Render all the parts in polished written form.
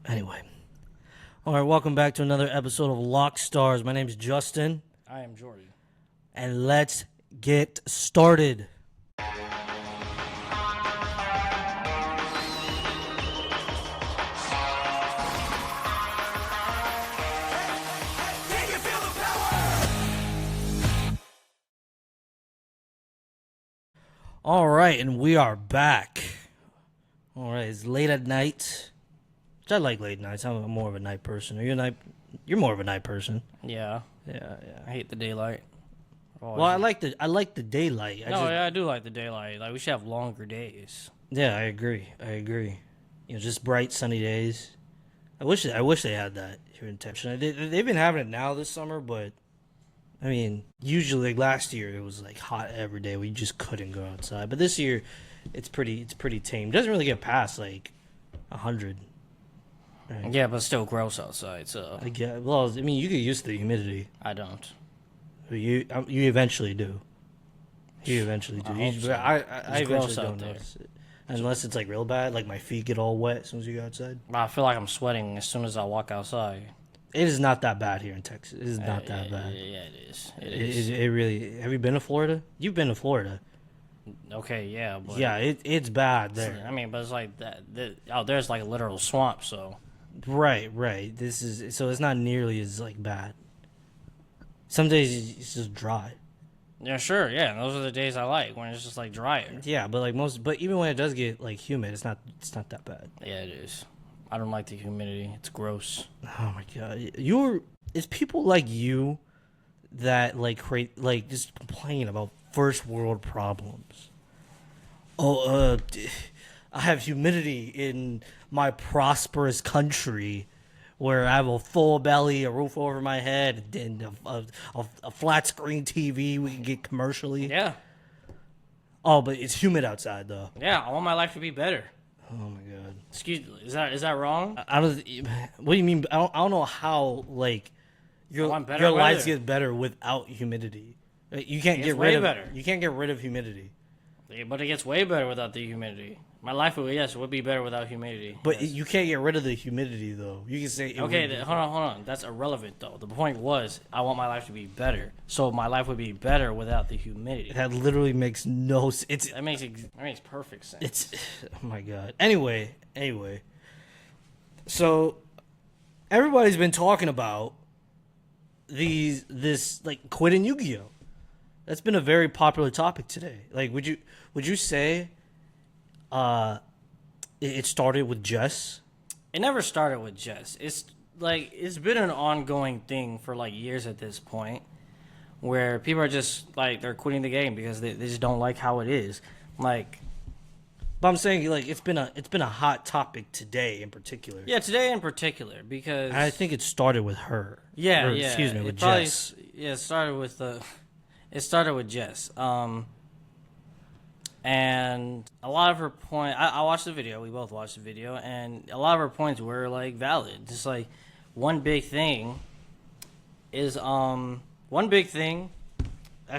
Anyway. All right, welcome back to another episode of Lockstarz. My name is Justin. I am Jordy. And let's get started. All right, and we are back. All right, it's late at night. I like late nights. I'm more of a night person. Are you a night? You're more of a night person. Yeah. Yeah. I hate the daylight. Well, I like the daylight. I do like the daylight. Like, we should have longer days. Yeah, I agree. You know, just bright sunny days. I wish they had that here in Texas. They've been having it now this summer, but I mean, usually like last year it was like hot every day. We just couldn't go outside. But this year, it's pretty tame. It doesn't really get past like 100. Right. Yeah, but still gross outside. So well, I mean, you get used to the humidity. I don't. You eventually do. You eventually do. I eventually don't notice it. Unless it's like real bad, like my feet get all wet as soon as you go outside. I feel like I'm sweating as soon as I walk outside. It is not that bad here in Texas. It is not that bad. Yeah, it is. It is. It really. Have you been to Florida? You've been to Florida. Okay, yeah. But yeah, it's bad there. I mean, but it's like that. Out there's like a literal swamp, so. Right. This is so it's not nearly as like bad. Some days it's just dry. Yeah, sure. Yeah, those are the days I like when it's just like drier. Yeah, but even when it does get like humid, it's not that bad. Yeah, it is. I don't like the humidity. It's gross. Oh my god, it's people like you that like just complain about first world problems. I have humidity in my prosperous country where I have a full belly, a roof over my head, and a flat screen TV we can get commercially. Yeah. Oh, but it's humid outside though. Yeah, I want my life to be better. Oh my god. Excuse me, is that wrong? I don't. What do you mean? I don't know how like your life gets better without humidity. You can't get rid of better. You can't get rid of humidity. Yeah, but it gets way better without the humidity. My life would be better without humidity. But you can't get rid of the humidity, though. You can say... hold on. That's irrelevant, though. The point was, I want my life to be better. So my life would be better without the humidity. That literally makes no sense. That makes perfect sense. Oh, my God. Anyway. So, everybody's been talking about this quitting Yu-Gi-Oh! That's been a very popular topic today. Like, would you say... it started with Jess? It never started with Jess. It's been an ongoing thing for like years at this point, where people are just like they're quitting the game because they just don't like how it is. Like, but I'm saying like it's been a hot topic today in particular. Yeah, today in particular because I think it started with her. Yeah. Excuse me, with Jess. Yeah, it started with Jess. And a lot of her points, I watched the video, we both watched the video, and a lot of her points were, like, valid. Just, like, one big thing that's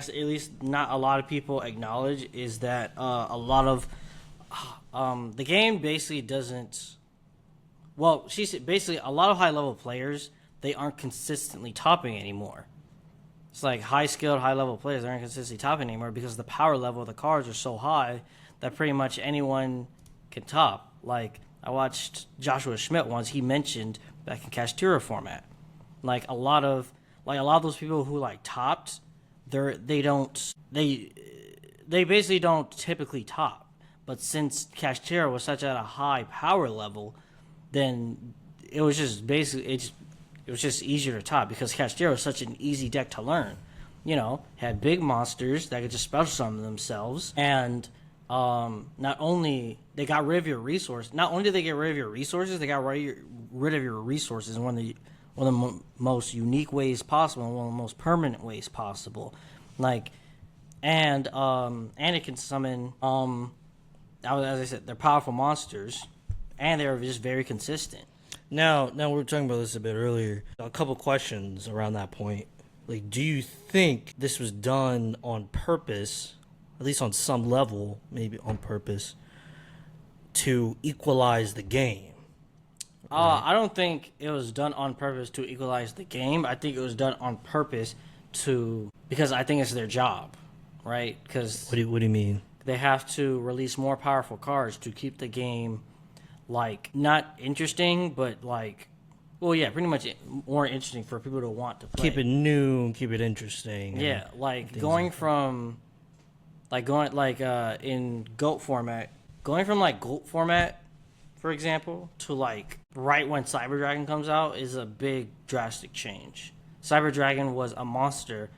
at least not a lot of people acknowledge, is that a lot of, the game basically doesn't, well, she said basically a lot of high-level players, they aren't consistently topping anymore. It's like high-skilled, high-level players aren't consistently topping anymore because the power level of the cards are so high that pretty much anyone can top. Like, I watched Joshua Schmidt once. He mentioned back in Kashtira format. Like, a lot of those people who, like, topped, they basically don't typically top. But since Kashtira was such at a high power level, then it was just basically... It was just easier to top because Kashtira was such an easy deck to learn. You know, had big monsters that could just special summon themselves. And not only they got rid of your resource, not only did they get rid of your resources, they got rid of your resources in one of the most unique ways possible and one of the most permanent ways possible. Like, and it can summon, as I said, they're powerful monsters, and they're just very consistent. Now we were talking about this a bit earlier. A couple questions around that point. Like, do you think this was done on purpose, at least on some level, maybe on purpose, to equalize the game? I don't think it was done on purpose to equalize the game. I think it was done on purpose because I think it's their job, right? Because What do you mean? they have to release more powerful cards to keep the game, like, not interesting, but like, well, yeah, pretty much more interesting for people to want to play. Keep it new, keep it interesting. Yeah, like going from, in GOAT format, going from like GOAT format, for example, to like right when Cyber Dragon comes out is a big drastic change. Cyber Dragon was a monster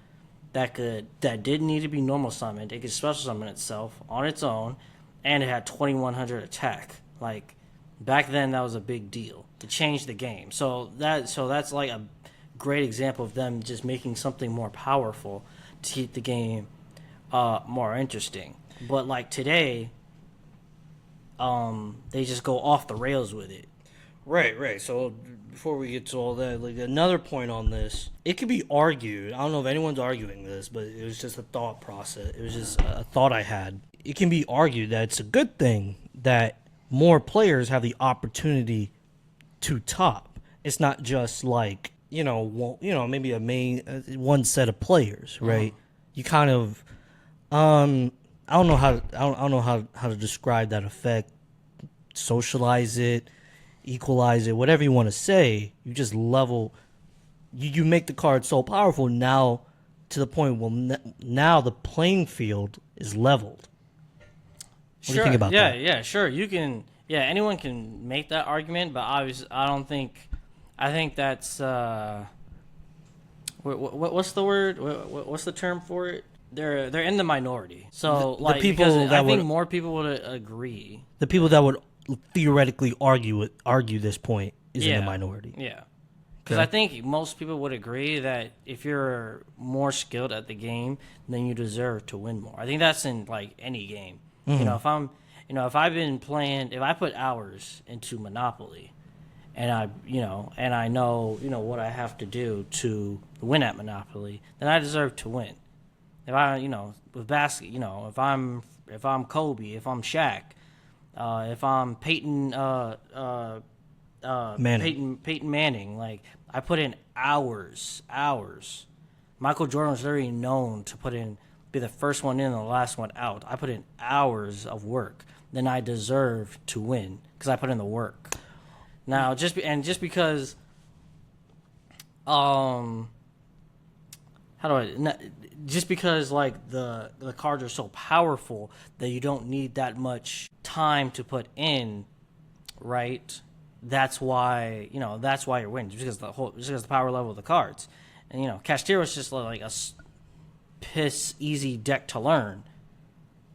that didn't need to be normal summoned. It could special summon itself on its own, and it had 2100 attack. Like back then, that was a big deal to change the game. So that's like a great example of them just making something more powerful to keep the game more interesting. But like today, they just go off the rails with it. Right. So before we get to all that, like another point on this, it could be argued. I don't know if anyone's arguing this, but it was just a thought process. It was just a thought I had. It can be argued that it's a good thing that more players have the opportunity to top. It's not just like maybe a main one set of players, right? You kind of I don't know how to describe that effect. Socialize it, equalize it, whatever you want to say. You just level. You make the card so powerful now to the point where now the playing field is leveled. What do you think about that? Yeah, sure. You can. Yeah, anyone can make that argument, but obviously, I don't think. I think that's. What's the word? What's the term for it? They're in the minority. So The like people because that I think would- more people would agree. The people that would theoretically argue this point is in the minority. Yeah. Because Okay. I think most people would agree that if you're more skilled at the game, then you deserve to win more. I think that's in like any game. Mm-hmm. If I've been playing, if I put hours into Monopoly, and I know what I have to do to win at Monopoly, then I deserve to win. If I with basket, if I'm Kobe, if I'm Shaq, if I'm Peyton Manning. Peyton Manning, like I put in hours. Michael Jordan was literally known to be the first one in and the last one out. I put in hours of work. Then I deserve to win because I put in the work. Now, just because, just because like the cards are so powerful that you don't need that much time to put in, right? That's why you're winning, just because the power level of the cards, and Castillo is just like a piss easy deck to learn.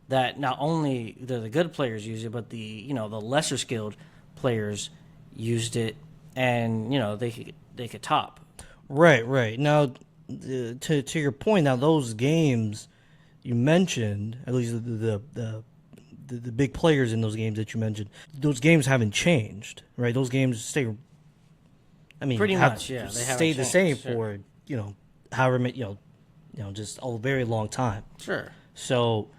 That not only the good players use it, but the lesser skilled players used it, and they could top. Right. Now, to your point, now those games you mentioned, at least the big players in those games that you mentioned, those games haven't changed, right? Those games stay. I mean, Pretty much, yeah. They haven't stay the same changed, sure. for however many just a very long time. Sure. So,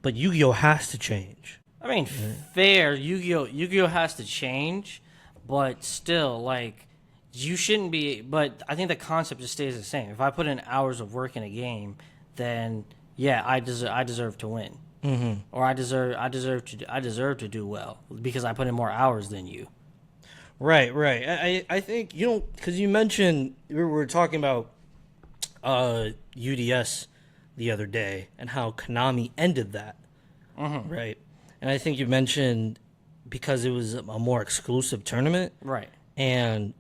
but Yu-Gi-Oh has to change. I mean, fair. Yu-Gi-Oh has to change, but still, like, you shouldn't be. But I think the concept just stays the same. If I put in hours of work in a game, then yeah, I deserve to win, or I deserve to do well because I put in more hours than you. Right. I think because you mentioned we were talking about UDS the other day and how Konami ended that, right? And I think you mentioned because it was a more exclusive tournament, Right. and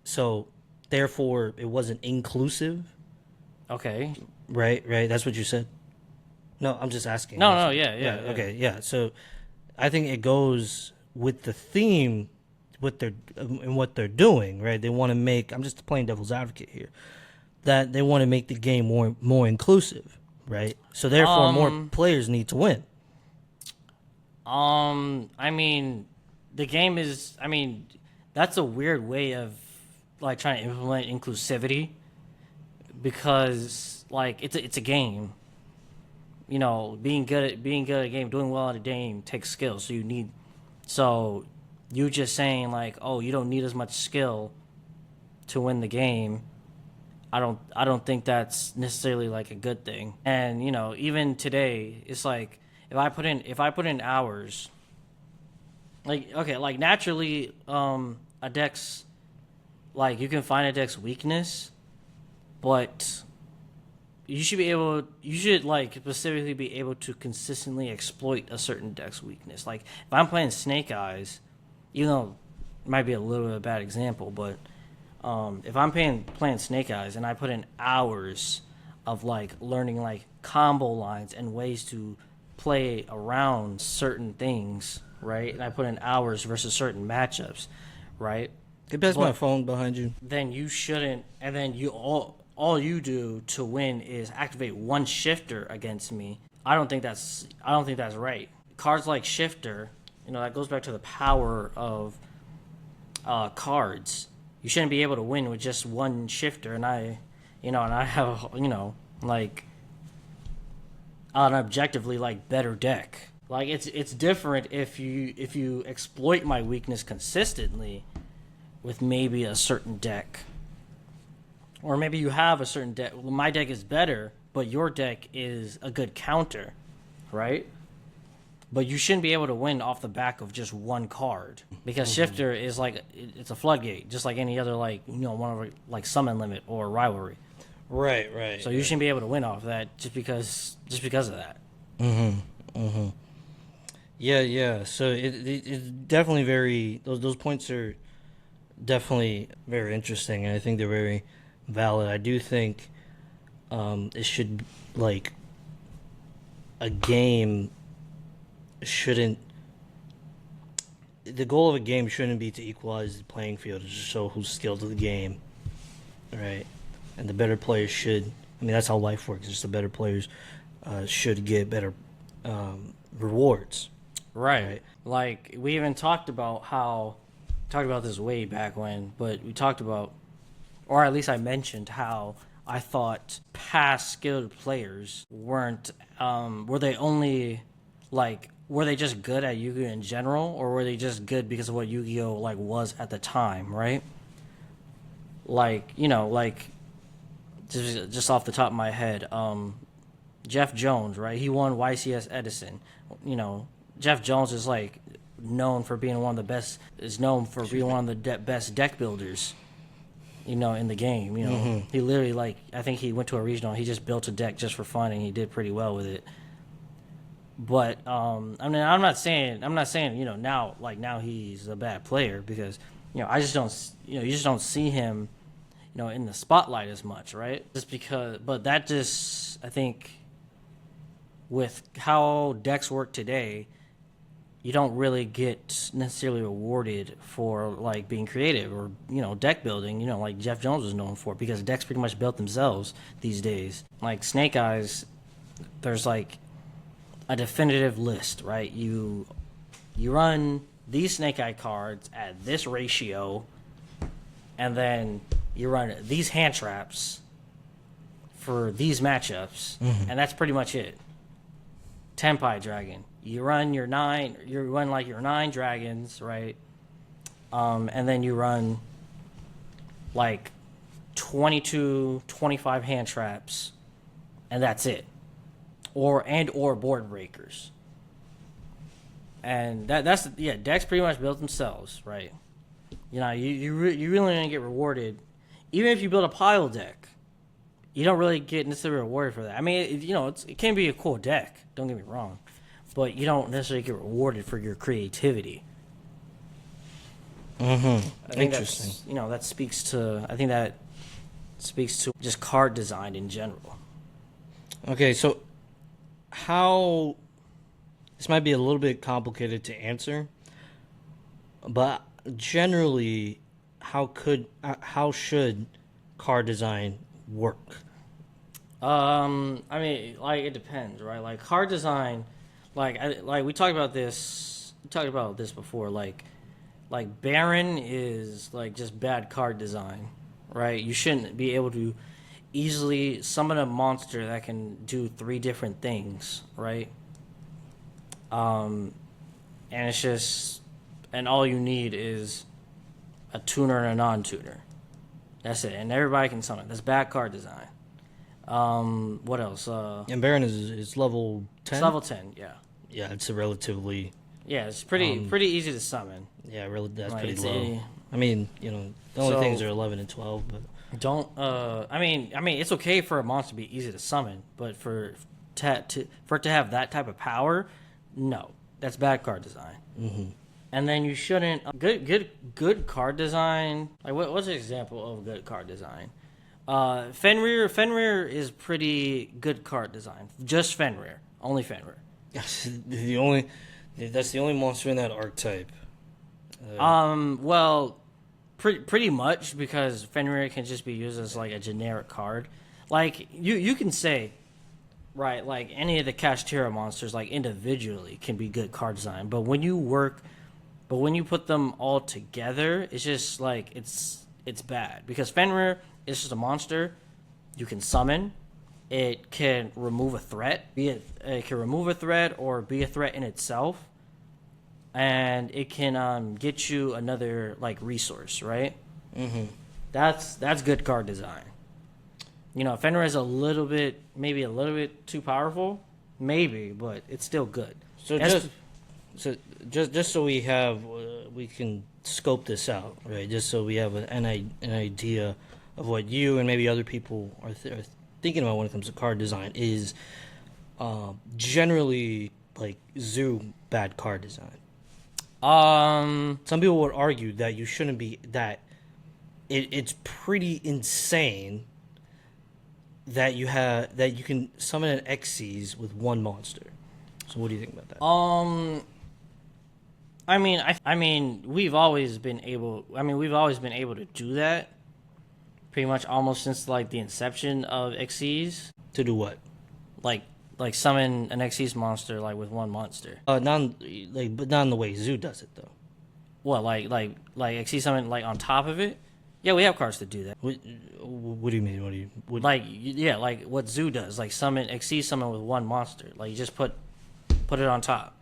so therefore it wasn't inclusive, Okay. right? That's what you said. No, I'm just asking. No, yeah. Okay, yeah. So I think it goes with the theme, what they're doing, right? They want to make. I'm just playing devil's advocate here. That they want to make the game more inclusive, right? So therefore, more players need to win. I mean, the game is. I mean, that's a weird way of like trying to implement inclusivity because like it's a game. Being good at a game, doing well at a game takes skill. So you just saying like, oh, you don't need as much skill to win the game. I don't think that's necessarily like a good thing. And even today, it's like if I put in hours, like okay, like naturally, a deck's like you can find a deck's weakness, but you should like specifically be able to consistently exploit a certain deck's weakness. Like if I'm playing Snake Eyes, even though it might be a little bit of a bad example, but if I'm playing Snake Eyes and I put in hours of like learning like combo lines and ways to play around certain things, right? And I put in hours versus certain matchups, right? Get past But my phone behind you. then you shouldn't, and then all you do to win is activate one shifter against me. I don't think that's right. Cards like shifter, that goes back to the power of cards. You shouldn't be able to win with just one shifter, and I have like an objectively like better deck. Like it's different if you exploit my weakness consistently with maybe a certain deck. Or maybe you have a certain deck. Well, my deck is better, but your deck is a good counter, right? But you shouldn't be able to win off the back of just one card because Shifter is like it's a floodgate, just like any other like one of like summon limit or rivalry. Right, right. So you shouldn't be able to win off that just because of that. Yeah, yeah. So it's definitely very those points are definitely very interesting, and I think they're very valid. I do think it should like a game shouldn't. The goal of a game shouldn't be to equalize the playing field. It's just show who's skilled to the game, right? And the better players should. I mean, that's how life works. Just the better players should get better rewards. Right. Like we even talked about this way back when, but we talked about, or at least I mentioned how I thought past skilled players weren't. Were they only like? Were they just good at Yu-Gi-Oh in general, or were they just good because of what Yu-Gi-Oh like was at the time, right? Like just off the top of my head, Jeff Jones, right? He won YCS Edison. Jeff Jones is like known for being one of the best. Is known for being one of the best deck builders. In the game. He literally I think he went to a regional. He just built a deck just for fun, and he did pretty well with it. But I mean, I'm not saying now he's a bad player because I just don't you just don't see him in the spotlight as much, right? Just because, but that just I think with how decks work today, you don't really get necessarily rewarded for like being creative or deck building. Like Jeff Jones was known for because decks pretty much built themselves these days. Like Snake Eyes, there's like a definitive list, right? You run these Snake Eye cards at this ratio, and then you run these hand traps for these matchups, and that's pretty much it. Tenpai Dragon. You run your nine dragons, right? And then you run like 22, 25 hand traps, and that's it. Or board breakers. And that's decks pretty much built themselves, right? You really don't get rewarded, even if you build a pile deck. You don't really get necessarily rewarded for that. I mean, it can be a cool deck. Don't get me wrong, but you don't necessarily get rewarded for your creativity. I think Interesting. that speaks to. I think that speaks to just card design in general. Okay, so how this might be a little bit complicated to answer, but generally, how should card design work? I mean, like it depends, right? Like card design, we talked about this. We talked about this before. Like Baron is like just bad card design, right? You shouldn't be able to easily summon a monster that can do 3 different things, right? And it's just and all you need is a tuner and a non-tuner. That's it, and everybody can summon. That's bad card design. What else? And Baron is level 10? It's level 10, yeah. Yeah, it's a relatively... Yeah, it's pretty easy to summon. Yeah, really, that's Like, pretty it's low. I mean, you know, the only things are 11 and 12, but... Don't, I mean, it's okay for a monster to be easy to summon, but for it to have that type of power, no. That's bad card design. Mm-hmm. And then you shouldn't... Good card design... Like, what's an example of good card design? Fenrir is pretty good card design. Just Fenrir. Only Fenrir. That's the only monster in that archetype. Well, pretty much, because Fenrir can just be used as like a generic card. Like you can say, right, like any of the Kashtira monsters, like individually, can be good card design. But when you put them all together, it's just like it's bad, because Fenrir is just a monster you can summon. It can remove a threat, it can remove a threat or be a threat in itself, and it can get you another like resource, right? Mm-hmm. That's good card design. You know, Fenrir is maybe a little bit too powerful, maybe, but it's still good. So just so we have we can scope this out, right? Just so we have an idea of what you and maybe other people are thinking about when it comes to card design is generally like zoo bad card design. Some people would argue that you shouldn't be that. It's pretty insane that you can summon an Xyz with one monster. So what do you think about that? I mean, we've always been able to do that. Pretty much almost since like the inception of Xyz. To do what? Like summon an Xyz monster like with one monster. But not in the way Zoo does it though. What, like Xyz summon like on top of it? Yeah, we have cards that do that. What do you mean? Like what Zoo does, like Xyz summon with one monster. Like you just put it on top.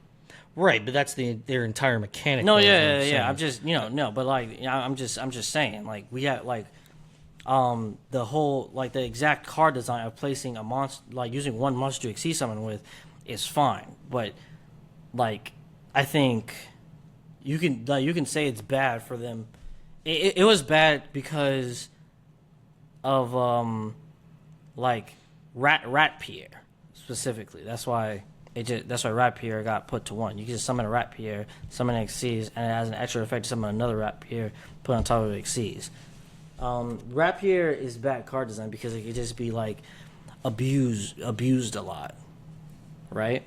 Right, but that's their entire mechanic. No, yeah. I'm just but like I'm just saying, like we have like the whole like the exact card design of placing a monster, like using one monster to Xyz summon with, is fine. But like I think you can say it's bad for them. It was bad because of like Rat Pierre specifically. That's why Rat Pierre got put to 1. You can just summon a Rat Pierre, summon an Xyz, and it has an extra effect to summon another Rat Pierre, put on top of Xyz. Rat Pierre is bad card design because it could just be like abused a lot, right?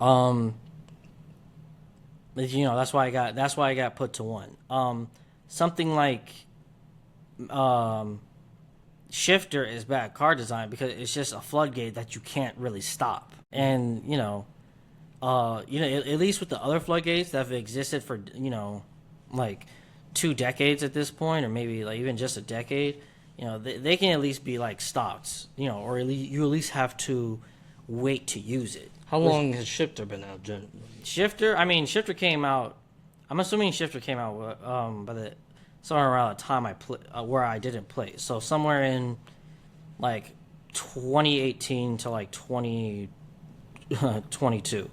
You know, that's why I got put to 1. Something like Shifter is bad card design because it's just a floodgate that you can't really stop. And at least with the other floodgates that have existed for like 2 decades at this point, or maybe like even just a decade, they can at least be like stopped, or you at least have to wait to use it. How long has Shifter been out, Jen? Shifter came out. I'm assuming Shifter came out somewhere around the time where I didn't play. So somewhere in like 2018 to like 2022.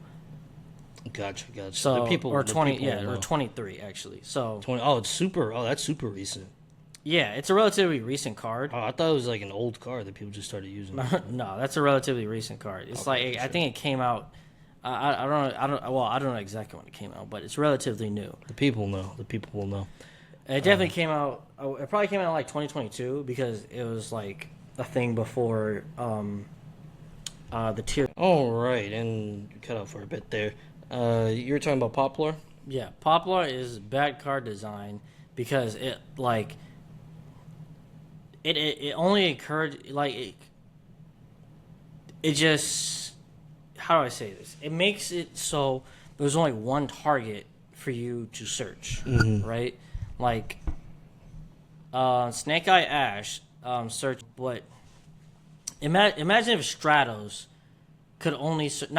Gotcha. So the people, or the 20 people yeah, or 23 actually. So 20. That's super recent. Yeah, it's a relatively recent card. Oh, I thought it was like an old card that people just started using. No, that's a relatively recent card. It's okay, I think it came out. I don't know exactly when it came out, but it's relatively new. The people know. The people will know. It definitely came out. It probably came out in like 2022 because it was like a thing before the tier. All right, and you cut out for a bit there. You were talking about Poplar? Yeah, Poplar is bad card design because it like it only occurred like it just, how do I say this? It makes it so there's only one target for you to search, right? Like Snake Eye Ash search, but imagine if Stratos could only search,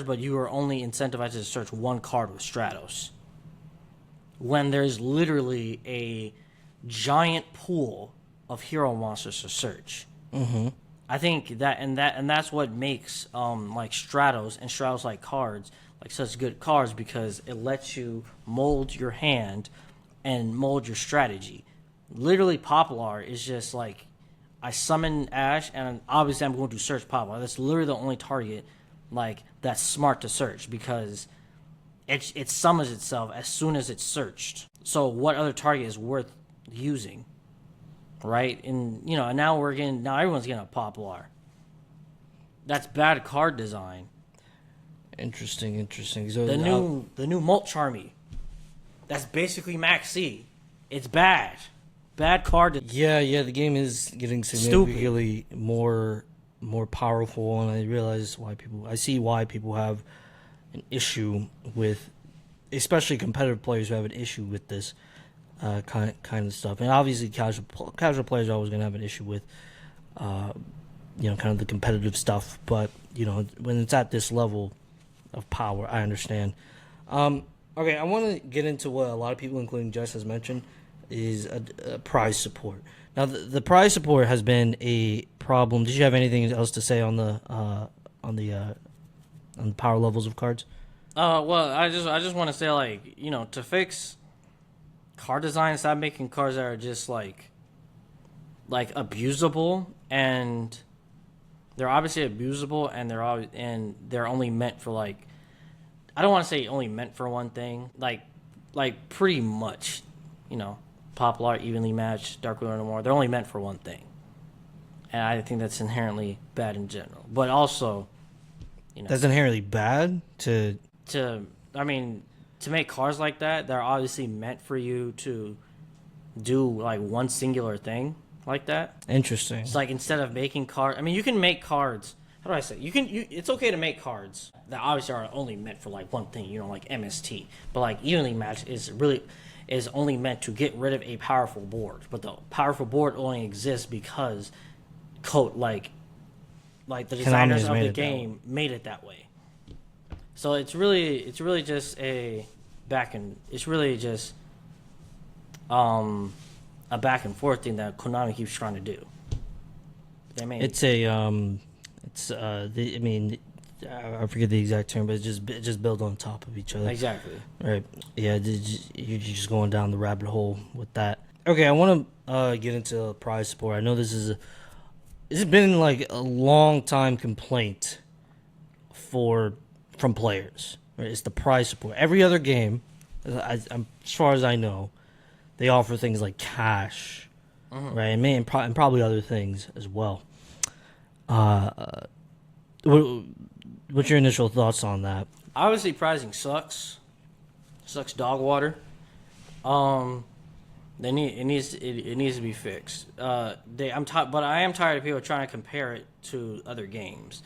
but you were only incentivized to search one card with Stratos, when there's literally a giant pool of hero monsters to search. Mm-hmm. I think that's what makes like Stratos like cards like such good cards, because it lets you mold your hand and mold your strategy. Literally, Poplar is just like, I summon Ash, and obviously I'm going to search Poplar. That's literally the only target like that's smart to search, because it summons itself as soon as it's searched. So what other target is worth using, right? And now everyone's getting a Poplar. That's bad card design. Interesting. So The new Molt Charmy, that's basically Max C. It's bad card. Yeah. The game is getting significantly more powerful, and I realize I see why people have an issue with, especially competitive players who have an issue with this kind of stuff. And obviously, casual players are always going to have an issue with, kind of the competitive stuff. But when it's at this level of power, I understand. Okay, I want to get into what a lot of people, including Jess, has mentioned, is a prize support. Now, the prize support has been a problem. Did you have anything else to say on the power levels of cards? Well, I just want to say, like, to fix card design, stop making cards that are just like abusable, and they're obviously abusable, and they're only meant for, like, I don't want to say only meant for one thing, like pretty much, Poplar, Evenly Matched, Dark Ruler, No More, they're only meant for one thing, and I think that's inherently bad in general. But also, that's inherently bad to make cards like that, they're obviously meant for you to do like one singular thing like that. Interesting. It's like, instead of making cards, you can make cards. How do I say? It's okay to make cards that obviously are only meant for like one thing, like MST. But like Evenly Matched is only meant to get rid of a powerful board. But the powerful board only exists because the designers of the game made it that way. So it's really just a back and forth thing that Konami keeps trying to do. I forget the exact term, but it just build on top of each other. Exactly. Right. Yeah, you're just going down the rabbit hole with that. Okay, I want to get into prize support. I know this has been like a long time complaint from players. Right? It's the prize support. Every other game, as far as I know, they offer things like cash, right? And probably other things as well. What's your initial thoughts on that? Obviously, pricing sucks dog water. It needs to be fixed. But I am tired of people trying to compare it to other games.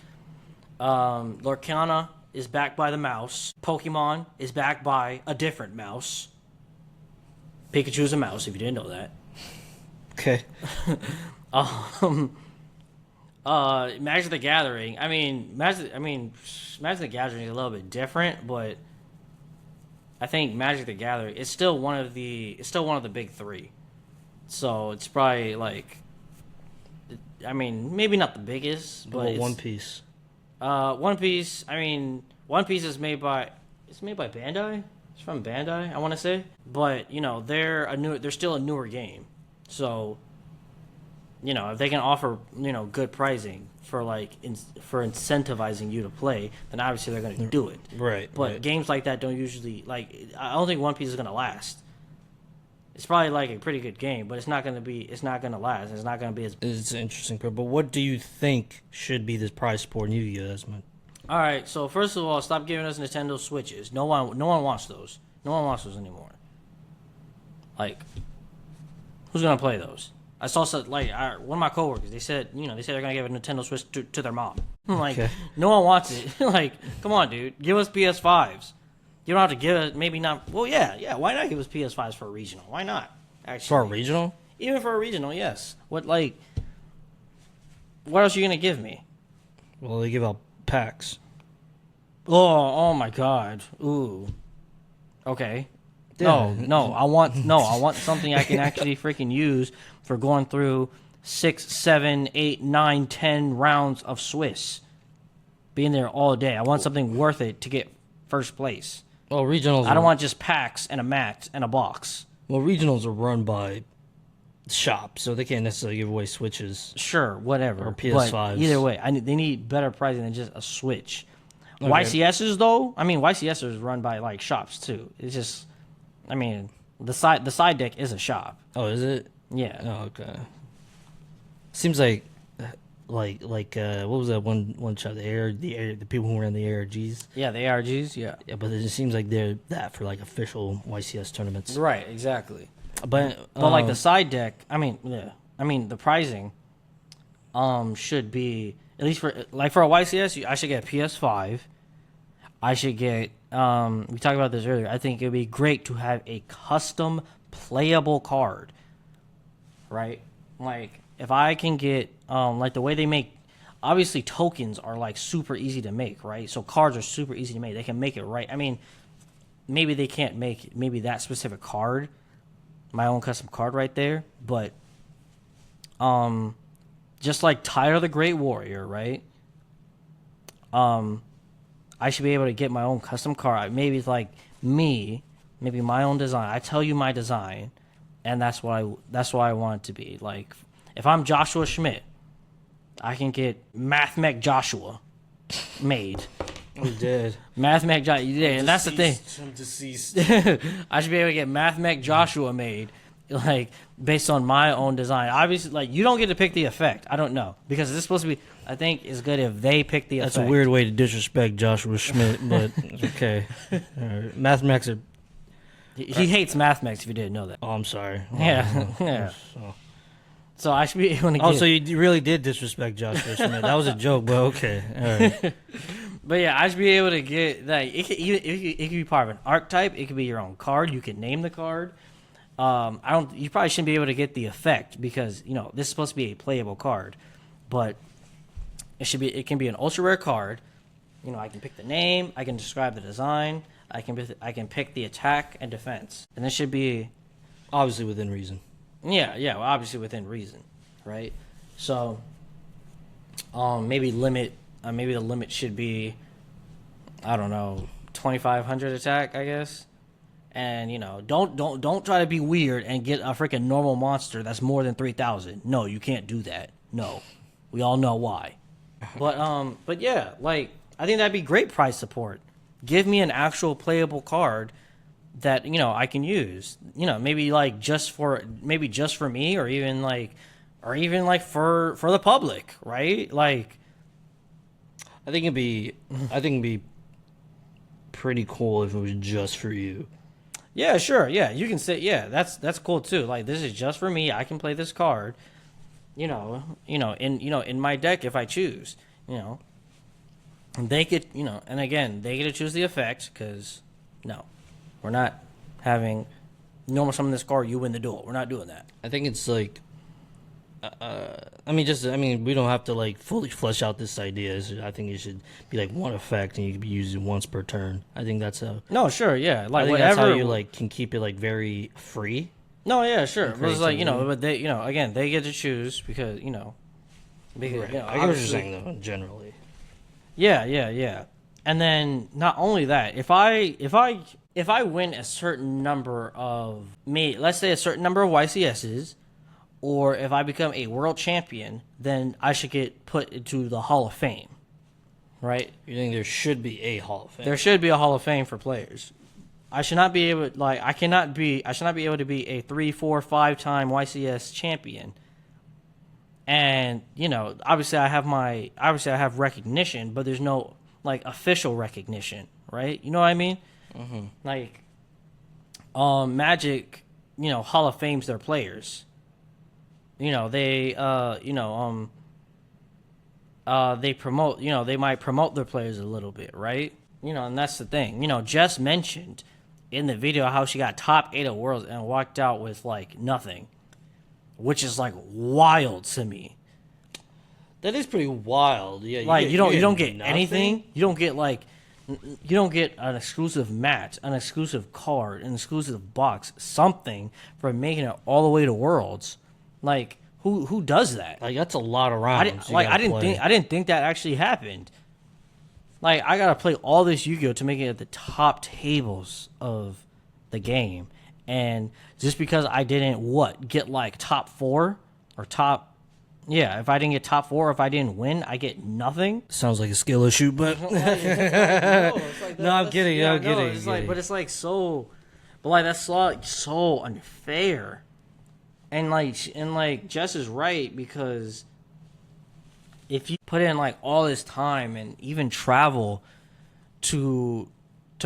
Lorcana is backed by the mouse. Pokemon is backed by a different mouse. Pikachu's a mouse, if you didn't know that. Okay. Magic the Gathering. Magic the Gathering is a little bit different, but I think Magic the Gathering is still one of the big three. So it's probably like, maybe not the biggest, but One Piece. One Piece. One Piece is made by Bandai. It's from Bandai, I want to say, but they're still a newer game, so. If they can offer, good pricing for for incentivizing you to play, then obviously they're going to do it. Right. But games like that don't usually I don't think One Piece is going to last. It's probably like a pretty good game, but it's not going to last. It's not going to be as. It's interesting, but what do you think should be this prize support in Yu-Gi-Oh, Desmond? All right. So first of all, stop giving us Nintendo Switches. No one wants those. No one wants those anymore. Who's going to play those? I saw one of my coworkers. They said they're gonna give a Nintendo Switch to their mom. Okay. No one wants it. Come on, dude, give us PS5s. You don't have to give it. Maybe not. Well, yeah. Why not give us PS5s for a regional? Why not? Actually, for a regional, even for a regional, yes. What else are you gonna give me? Well, they give out packs. Oh my God. Ooh. Okay. No. I want something I can actually freaking use for going through 6, 7, 8, 9, 10 rounds of Swiss. Being there all day. I want something worth it to get first place. Well, regionals. I don't want just packs and a mat and a box. Well, regionals are run by shops, so they can't necessarily give away Switches. Sure, whatever. Or PS5s. But either way, they need better pricing than just a Switch. Okay. YCSs though, YCS is run by like shops too. It's just, the side deck is a shop. Oh, is it? Yeah. Oh, okay. Seems like what was that one shop? The people who ran the ARGs. Yeah, the ARGs. Yeah. Yeah, but it just seems like they're that for like official YCS tournaments. Right. Exactly. But like the side deck, the pricing, should be at least for a YCS. I should get a PS5. I should get. We talked about this earlier. I think it would be great to have a custom playable card. Right, like if I can get like the way they make. Obviously, tokens are like super easy to make, right? So cards are super easy to make. They can make it right. Maybe they can't make that specific card. My own custom card right there, but just like Tyler the Great Warrior, right? I should be able to get my own custom card. Maybe it's like maybe my own design. I tell you my design, and that's what I want it to be. Like if I'm Joshua Schmidt, I can get Mathmech Joshua made. You did. Mathmech Joshua, you did, and that's the thing. I'm deceased. I should be able to get Mathmech Joshua made, like based on my own design. Obviously, like you don't get to pick the effect. I don't know because it's supposed to be. I think it's good if they pick the effect. That's a weird way to disrespect Joshua Schmidt, but it's okay. Mathmechs are. He hates Mathmechs. If you didn't know that. Oh, I'm sorry. Yeah. So I should be able to get. Oh, so you really did disrespect Joshua Schmidt. That was a joke, but okay. All right. But yeah, I should be able to get like it could be part of an archetype. It could be your own card. You can name the card. You probably shouldn't be able to get the effect because this is supposed to be a playable card, but it can be an ultra rare card. I can pick the name. I can describe the design. I can pick the attack and defense, and this should be obviously within reason. Yeah, well, obviously within reason, right? So, maybe the limit should be, I don't know, 2,500 attack, I guess. And don't try to be weird and get a freaking normal monster that's more than 3,000. No, you can't do that. No, we all know why. But yeah, like I think that'd be great price support. Give me an actual playable card that I can use. Maybe like just for me, or even like for the public, right? Like, I think it'd be pretty cool if it was just for you. Yeah, sure. Yeah, you can say that's cool too. Like this is just for me. I can play this card. In my deck if I choose. And they get and again they get to choose the effect because no, we're not having normal summon this card. You win the duel. We're not doing that. I think it's like. We don't have to like fully flesh out this idea. I think it should be like one effect, and you can be using once per turn. I think that's no, sure, yeah, like I think whatever. That's how you like can keep it like very free. No, yeah, sure. But it's like but they, again, they get to choose because right. I get what you're saying though, generally. Yeah. And then not only that, if I win a certain number of let's say a certain number of YCSs. Or if I become a world champion, then I should get put into the Hall of Fame, right? You think there should be a Hall of Fame? There should be a Hall of Fame for players. I should not be able I should not be able to be a 3, 4, 5 time YCS champion. And obviously I have recognition, but there's no like official recognition, right? You know what I mean? Mm-hmm. Like, Magic, Hall of Fame's their players. They promote, they might promote their players a little bit, right? And that's the thing. Jess mentioned in the video how she got top 8 of Worlds and walked out with like nothing, which is like wild to me. That is pretty wild. Yeah, you don't get anything. You don't get like You don't get an exclusive match, an exclusive card, an exclusive box, something for making it all the way to Worlds. Like who does that? Like that's a lot of rounds. I didn't think that actually happened. Like I gotta play all this Yu-Gi-Oh to make it at the top tables of the game, and just because I didn't get like top 4 or top. Yeah, if I didn't get top 4, if I didn't win, I get nothing. Sounds like a skill issue, but no, I'm kidding. I'm kidding. It's like, but it's like so, but like that's so unfair, and like Jess is right because if you put in like all this time and even travel to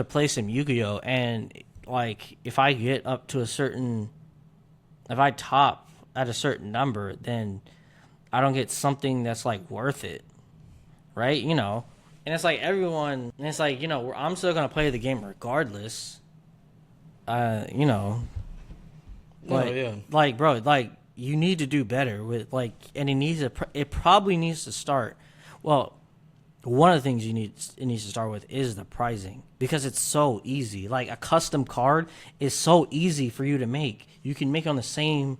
play some Yu-Gi-Oh, and like if I get up to if I top at a certain number, then I don't get something that's like worth it, right? You know, and it's like everyone, and it's like, you know, I'm still gonna play the game regardless. You know, like bro, like you need to do better with like, and it probably needs to start. Well, one of the things it needs to start with is the pricing because it's so easy. Like a custom card is so easy for you to make. You can make on the same.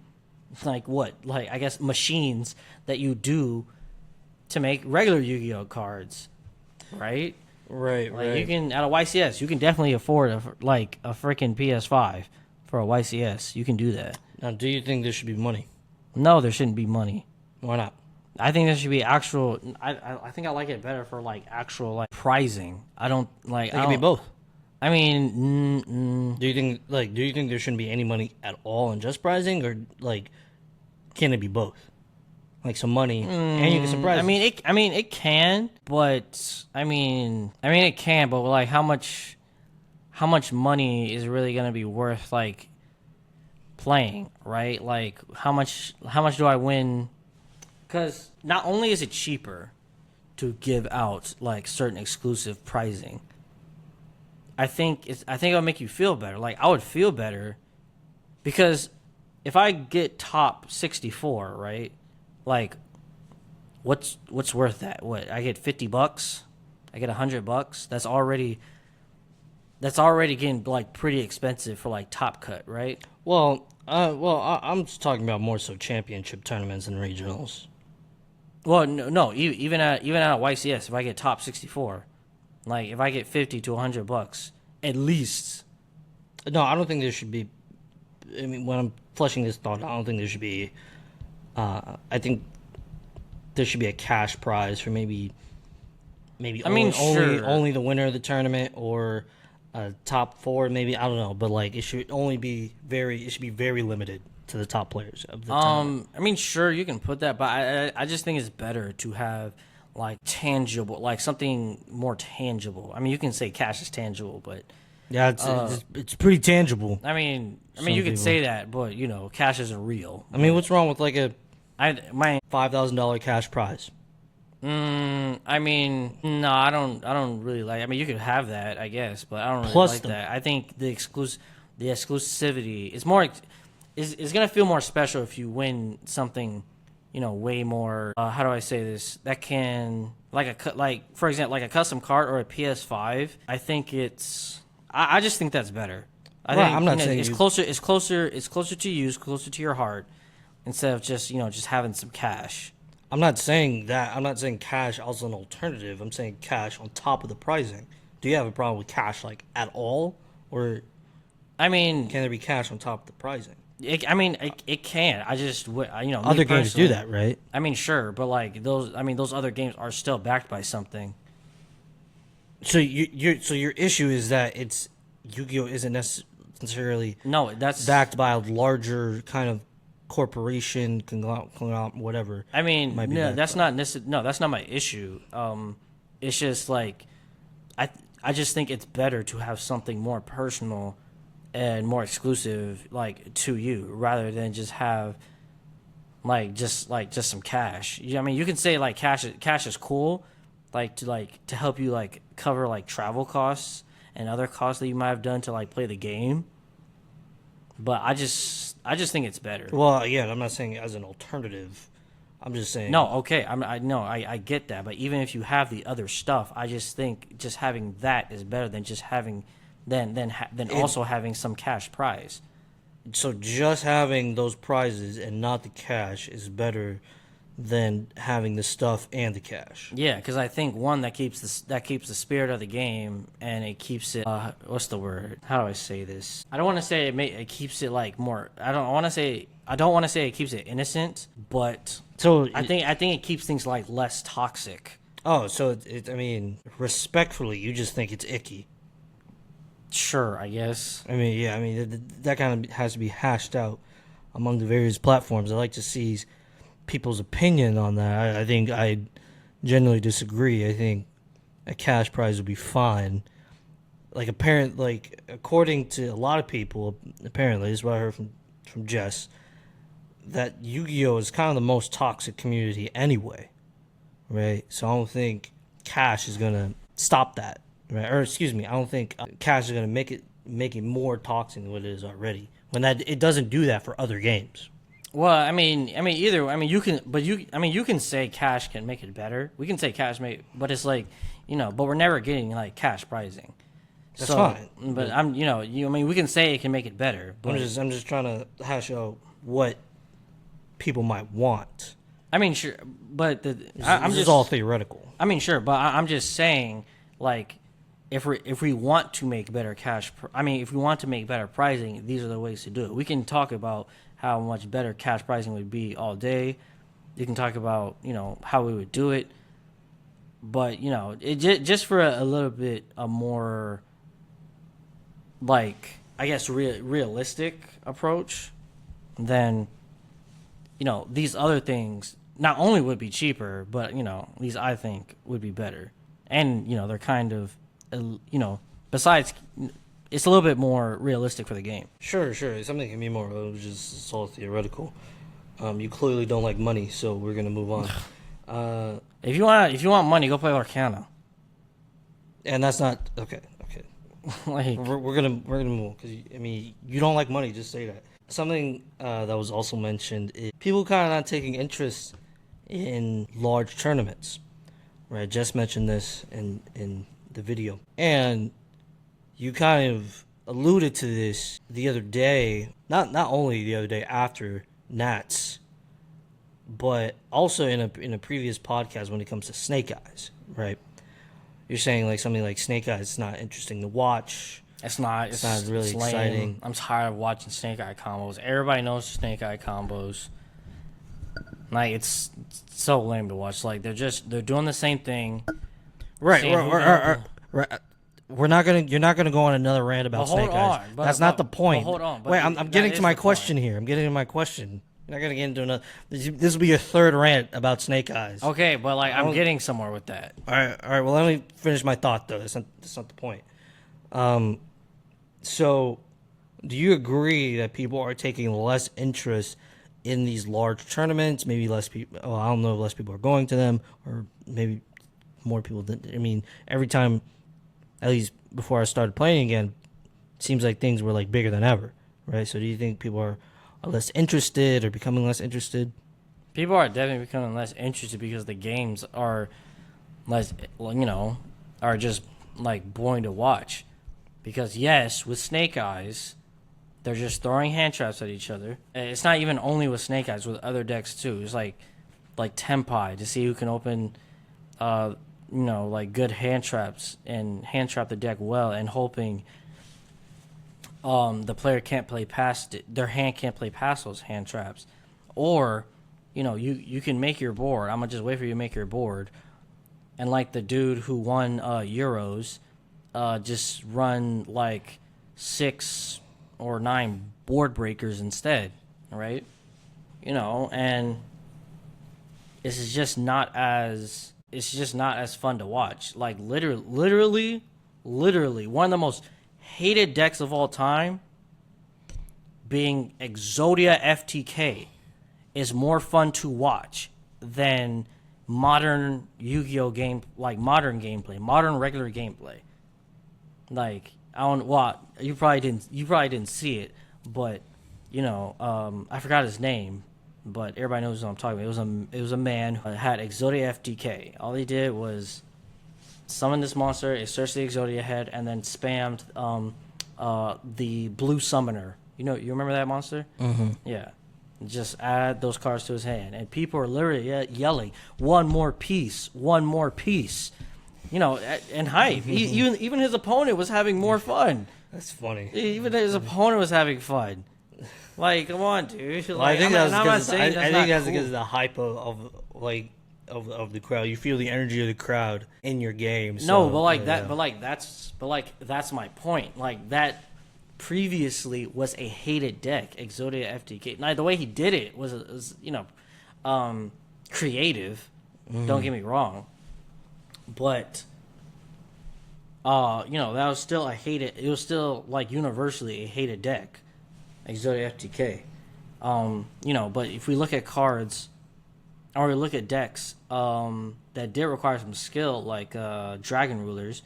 Like what? Like I guess machines that you do to make regular Yu-Gi-Oh cards, right? Right. You can at a YCS, you can definitely afford a freaking PS5 for a YCS. You can do that. Now, do you think there should be money? No, there shouldn't be money. Why not? I think there should be actual. I think I like it better for like actual like pricing. I don't like. It can be both. I mean, do you think there shouldn't be any money at all in just pricing, or like can it be both? Like some money and you get some prizes. It can, but it can, but like how much money is really gonna be worth like playing, right? Like how much do I win? Because not only is it cheaper to give out like certain exclusive pricing, I think it'll make you feel better. Like I would feel better because if I get top 64, right? Like what's worth that? What, I get $50? I get $100? That's already getting like pretty expensive for like top cut, right? I'm just talking about more so championship tournaments and regionals. Well, no, even at a YCS, if I get top 64, like if I get $50 to $100, at least. No, I don't think there should be. I mean, when I'm fleshing this thought, I don't think there should be. I think there should be a cash prize for maybe only the winner of the tournament or top 4. Maybe I don't know, but like it should be very limited to the top players of the tournament. I mean, sure, you can put that, but I just think it's better to have like tangible, like something more tangible. I mean, you can say cash is tangible, but yeah, it's pretty tangible. I mean, you could say that, but you know, cash isn't real. I mean, what's wrong with like a my $5,000 cash prize? I mean, no, I don't really like. I mean, you could have that, I guess, but I don't really like that. I think the exclusivity is more is gonna feel more special if you win something, you know, way more. How do I say this? That can for example, like a custom card or a PS5. I think it's. I just think that's better. I think I'm not saying it's closer. It's closer to you. It's closer to your heart, instead of just having some cash. I'm not saying that. I'm not saying cash as an alternative. I'm saying cash on top of the pricing. Do you have a problem with cash like at all, or? I mean, can there be cash on top of the pricing? It can. I just other games do that, right? I mean, sure, but like those other games are still backed by something. So your issue is that it's Yu-Gi-Oh isn't necessarily that's backed by a larger kind of corporation, conglomerate, whatever. I mean, that's not my issue. It's just like I just think it's better to have something more personal and more exclusive, like to you, rather than just have just some cash. I mean, you can say like cash is cool, to help you like cover like travel costs and other costs that you might have done to like play the game. But I just think it's better. Well, again, I'm not saying it as an alternative. I'm just saying. No, okay, I get that, but even if you have the other stuff, I just think just having that is better than just having than also having some cash prize. So just having those prizes and not the cash is better than having the stuff and the cash. Yeah, because I think one that keeps the spirit of the game, and it keeps it. What's the word? How do I say this? I don't want to say it keeps it like more. I don't want to say it keeps it innocent, but So I think it keeps things like less toxic. Oh, so I mean, respectfully, you just think it's icky. Sure, I guess. I mean, yeah, I mean that kind of has to be hashed out among the various platforms. I like to see people's opinion on that. I think I generally disagree. I think a cash prize would be fine. According to a lot of people, apparently, this is what I heard from Jess, that Yu-Gi-Oh is kind of the most toxic community anyway, right? So I don't think cash is gonna stop that, right? Or excuse me, I don't think cash is gonna make it more toxic than what it is already. When that it doesn't do that for other games. Well, you can say cash can make it better. We can say cash but it's like, but we're never getting like cash pricing. That's fine. But we can say it can make it better. But I'm just trying to hash out what people might want. I mean, sure, but This is all theoretical. I mean, sure, but I'm just saying, like, if we want to make better if we want to make better pricing, these are the ways to do it. We can talk about how much better cash pricing would be all day. You can talk about how we would do it, but just for a little bit a more, like, I guess realistic approach, then these other things not only would be cheaper, but these I think would be better, and they're kind of besides, it's a little bit more realistic for the game. Sure. Something can be more. It was just it's all theoretical. You clearly don't like money, so we're gonna move on. If you want money, go play Arcana. And that's not okay. Like, we're gonna move because I mean you don't like money. Just say that. Something that was also mentioned is people kind of not taking interest in large tournaments. Right, I just mentioned this in the video, and you kind of alluded to this the other day. Not only the other day after Nats, but also in a previous podcast when it comes to Snake Eyes. Right, you're saying like something like Snake Eyes is not interesting to watch. It's not really exciting. I'm tired of watching Snake Eye combos. Everybody knows Snake Eye combos. Like, it's so lame to watch. Like, they're doing the same thing. Right. You're not gonna go on another rant about Snake Eyes. That's not the point. Hold on. Wait, I'm getting to my question here. I'm getting to my question. You're not gonna get into another. This will be your third rant about Snake Eyes. Okay, but like I'm getting somewhere with that. All right. Well, let me finish my thought though. That's not the point. So, do you agree that people are taking less interest in these large tournaments? Maybe less people. Oh, I don't know if less people are going to them, or maybe more people. I mean, every time, at least before I started playing again, it seems like things were like bigger than ever, right? So, do you think people are less interested or becoming less interested? People are definitely becoming less interested because the games are less, are just like boring to watch. Because yes, with Snake Eyes, they're just throwing hand traps at each other. It's not even only with Snake Eyes, with other decks too. It's like Tenpai to see who can open, like good hand traps and hand trap the deck well, and hoping the player can't play past it. Their hand can't play past those hand traps, or you can make your board. I'm gonna just wait for you to make your board, and like the dude who won Euros. Just run like 6 or 9 board breakers instead, right? And it's just not as fun to watch. Like literally, one of the most hated decks of all time, being Exodia FTK, is more fun to watch than modern Yu-Gi-Oh game, like modern regular gameplay. Like, you probably didn't see it, but I forgot his name, but everybody knows what I'm talking about. It was a man who had Exodia FDK. All he did was summon this monster, it searched the Exodia head, and then spammed the blue summoner. You remember that monster? Mm-hmm. Yeah. Just add those cards to his hand, and people are literally yelling, "One more piece, one more piece," and hype. Even his opponent was having more fun. That's funny. Even his opponent was having fun. Like, come on, dude. Well, I think that's because cool. because of the hype of the crowd. You feel the energy of the crowd in your game. So, no, that's my point. Like, that previously was a hated deck, Exodia FTK. Now, the way he did it was creative. Mm-hmm. Don't get me wrong, but that was still a hated. It was still like universally a hated deck, Exodia FTK. But if we look at cards, or we look at decks that did require some skill, like Dragon Rulers.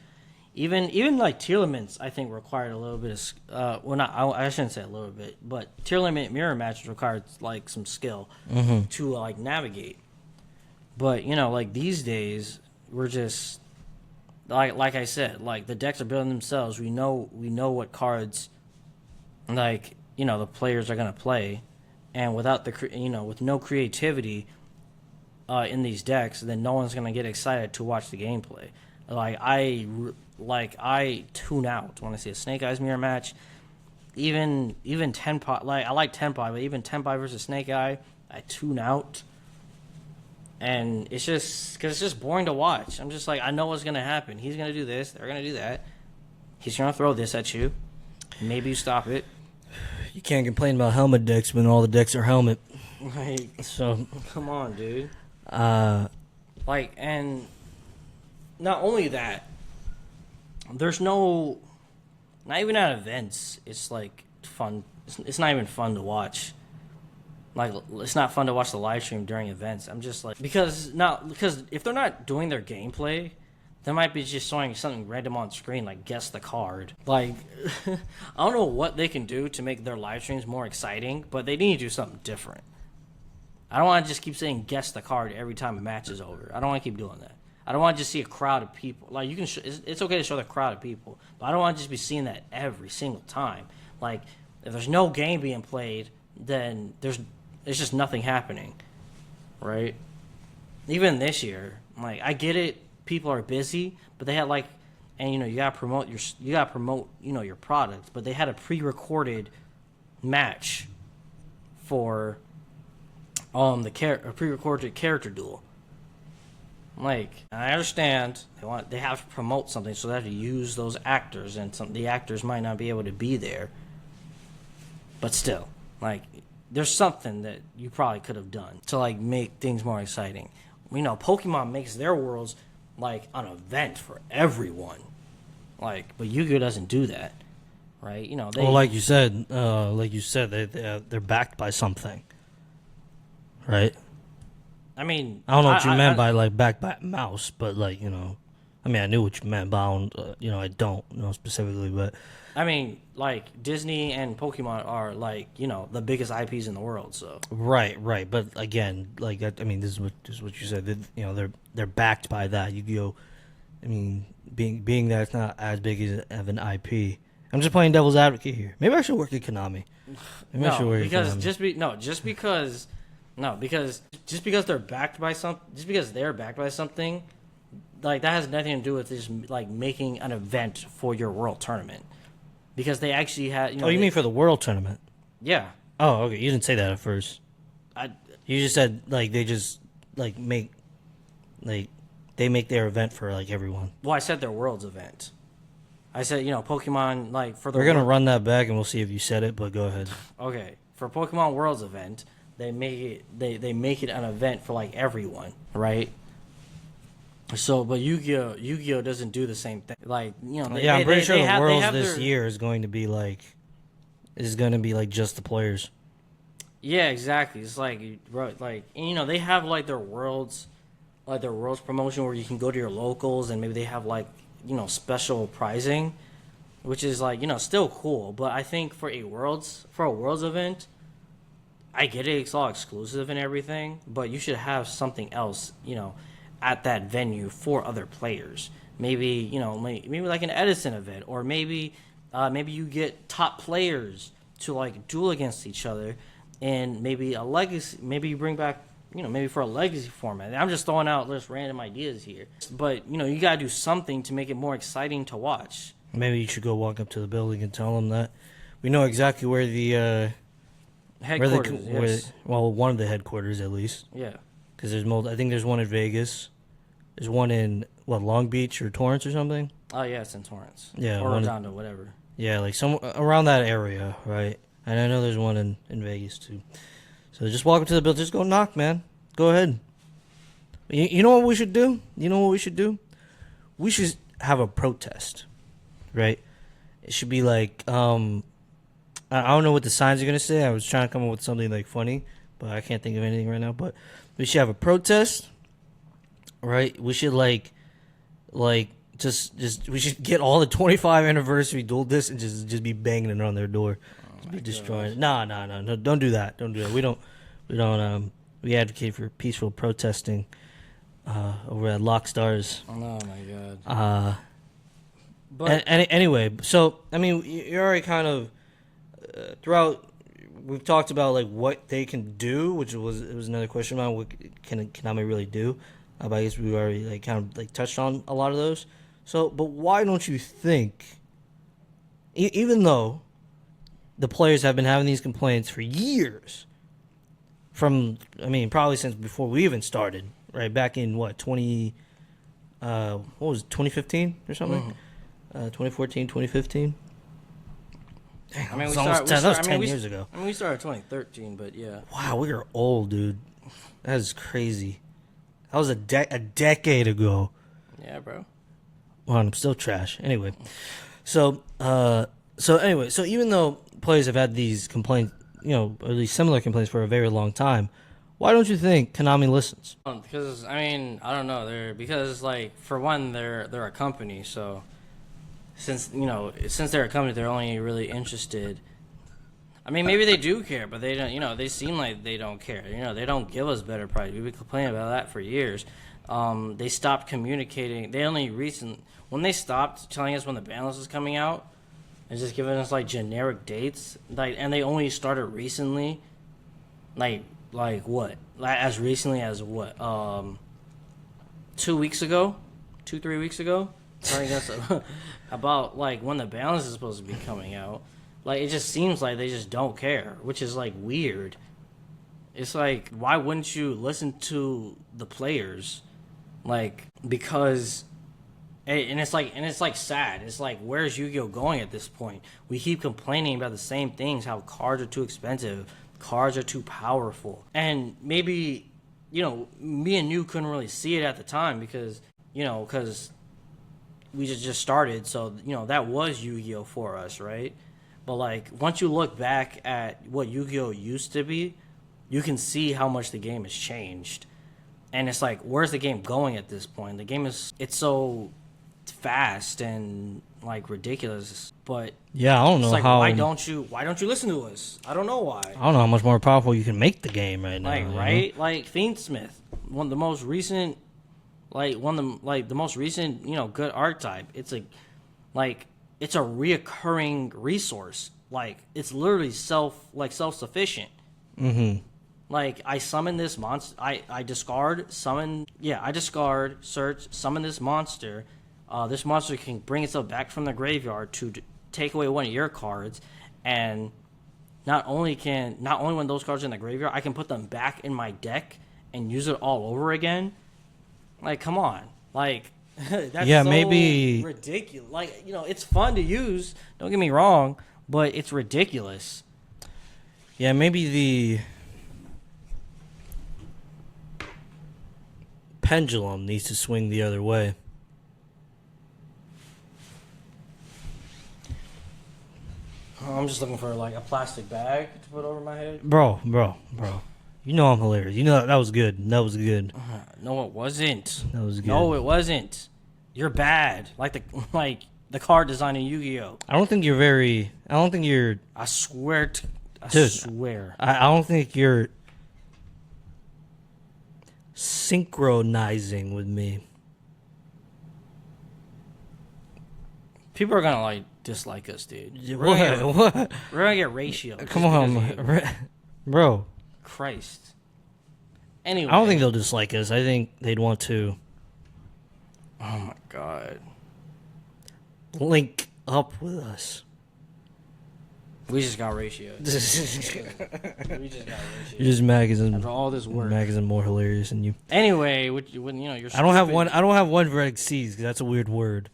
Even like tier limits, I think required a little bit of I shouldn't say a little bit, but tier limit mirror matches required like some skill to like navigate. But like these days, we're just like I said, like the decks are building themselves. We know what cards like the players are gonna play, and without with no creativity in these decks, then no one's gonna get excited to watch the gameplay. I tune out when I see a Snake Eyes mirror match. Even Tenpai, I like Tenpai, but even Tenpai versus Snake Eye, I tune out. And it's just because it's just boring to watch. I'm just like, I know what's gonna happen. He's gonna do this. They're gonna do that. He's gonna throw this at you. Maybe you stop it. You can't complain about helmet decks when all the decks are helmet. Like, so come on, dude. And not only that, there's not even at events, it's like fun. It's not even fun to watch. Like, it's not fun to watch the live stream during events. I'm just like, because if they're not doing their gameplay, they might be just showing something random on screen, like guess the card. Like, I don't know what they can do to make their live streams more exciting, but they need to do something different. I don't want to just keep saying guess the card every time a match is over. I don't want to keep doing that. I don't want to just see a crowd of people. Like, you can, it's okay to show the crowd of people, but I don't want to just be seeing that every single time. Like, if there's no game being played, then there's just nothing happening, right? Even this year, like, I get it, people are busy, but they had and you gotta promote your product, but they had a pre-recorded match for a pre-recorded character duel. Like, I understand they have to promote something, so they have to use those actors, and the actors might not be able to be there. But still, like, there's something that you probably could have done to like make things more exciting. Pokemon makes their worlds like an event for everyone. Like, but Yu-Gi-Oh doesn't do that, right? like you said, they're backed by something, right? I mean, I don't know what you meant by like backed by a mouse, but like I knew what you meant, but I don't know specifically. But I mean, like Disney and Pokemon are like the biggest IPs in the world. So right. But again, like I mean, this is what you said. They're backed by that Yu-Gi-Oh. I mean, being that it's not as big of an IP. I'm just playing devil's advocate here. Maybe I should work at Konami. Just because they're backed by something, like that has nothing to do with just like making an event for your world tournament. Because they actually had, you mean for the world tournament? Yeah. Oh, okay. You didn't say that at first. You just said like they just like make their event for like everyone. Well, I said their world's event. I said Pokemon like for the. We're gonna run that back and we'll see if you said it, but go ahead. Okay, for Pokemon World's event, they make it an event for like everyone, right? So, but Yu-Gi-Oh doesn't do the same thing. Like, I'm pretty sure the Worlds this year is going to be like just the players. Yeah, exactly. It's like, they have like their Worlds promotion where you can go to your locals and maybe they have like special pricing, which is like still cool. But I think for a Worlds event, I get it, it's all exclusive and everything, but you should have something else, at that venue for other players. Maybe, maybe like an Edison event, or maybe you get top players to like duel against each other, and maybe a legacy. Maybe you bring back, maybe for a legacy format. I'm just throwing out just random ideas here, but you gotta do something to make it more exciting to watch. Maybe you should go walk up to the building and tell them that we know exactly where the Headquarters, yes. well, one of the headquarters at least. Yeah. Because I think there's one in Vegas. There's one in Long Beach or Torrance or something. Oh yeah, it's in Torrance. Yeah, or Redondo, whatever. Yeah, like some around that area, right? And I know there's one in Vegas too. So just walk up to the building. Just go knock, man. Go ahead. You know what we should do? We should have a protest, right? It should be like I don't know what the signs are gonna say. I was trying to come up with something like funny, but I can't think of anything right now. But we should have a protest, right? We should like just we should get all the 25 anniversary dual discs and just be banging it on their door, just be destroying it. No, don't do that. Don't do that. We advocate for peaceful protesting over at Lockstarz. Oh my god. But anyway, so I mean, you're already kind of throughout. We've talked about like what they can do, which was another question about what can Konami really do. But I guess we already like kind of like touched on a lot of those. So, but why don't you think, even though the players have been having these complaints for years, probably since before we even started, right back in what 2015 or something, 2014, 2015. I mean, that was 10 years ago. I mean, we started 2013, but yeah. Wow, we are old, dude. That is crazy. That was a decade ago. Yeah, bro. Well, I'm still trash. Anyway, so even though players have had these complaints, or these similar complaints for a very long time, why don't you think Konami listens? Because I don't know. Because like for one, they're a company, so since they're a company, they're only really interested. I mean, maybe they do care, but they don't. They seem like they don't care. They don't give us better price. We've been complaining about that for years. They stopped communicating. When they stopped telling us when the ban list was coming out, and just giving us like generic dates, and they only started recently, like what? Like as recently as what? 2 weeks ago, 3 weeks ago. Telling us about like when the balance is supposed to be coming out. Like it just seems like they just don't care, which is like weird. It's like, why wouldn't you listen to the players? Like, because it's like sad. It's like, where's Yu-Gi-Oh going at this point? We keep complaining about the same things, how cards are too expensive, cards are too powerful. And maybe, me and you couldn't really see it at the time because we just started, so that was Yu-Gi-Oh for us, right? But like once you look back at what Yu-Gi-Oh used to be, you can see how much the game has changed. And it's like, where's the game going at this point? The game it's so fast and like ridiculous. But yeah, I don't know how. Why don't you listen to us? I don't know why. I don't know how much more powerful you can make the game right now. Like Fiendsmith, one of the most recent. The most recent, good archetype. It's it's a reoccurring resource. Like it's literally self-sufficient. Mm-hmm. Like I summon this monster. I discard, summon. Yeah, I discard, search, summon this monster. This monster can bring itself back from the graveyard to take away one of your cards, and not only when those cards are in the graveyard, I can put them back in my deck and use it all over again. Like, come on. Like, that's maybe ridiculous. Like, it's fun to use. Don't get me wrong, but it's ridiculous. Yeah, maybe the pendulum needs to swing the other way. I'm just looking for, like, a plastic bag to put over my head. Bro. You know I'm hilarious. That was good. That was good. No, it wasn't. That was good. No, it wasn't. You're bad. Like the card design in Yu-Gi-Oh. I don't think you're. I swear to Dude, swear. I don't think you're synchronizing with me. People are gonna like dislike us, dude. What? We're gonna get ratio. Come on, bro. Christ. Anyway, I don't think they'll dislike us. I think they'd want to Oh my god. link up with us. We just got ratio. We just got ratio. You're just magazine. After all this work. Magazine more hilarious than you. Anyway, when you're. I don't have one. I don't have one for C's because that's a weird word.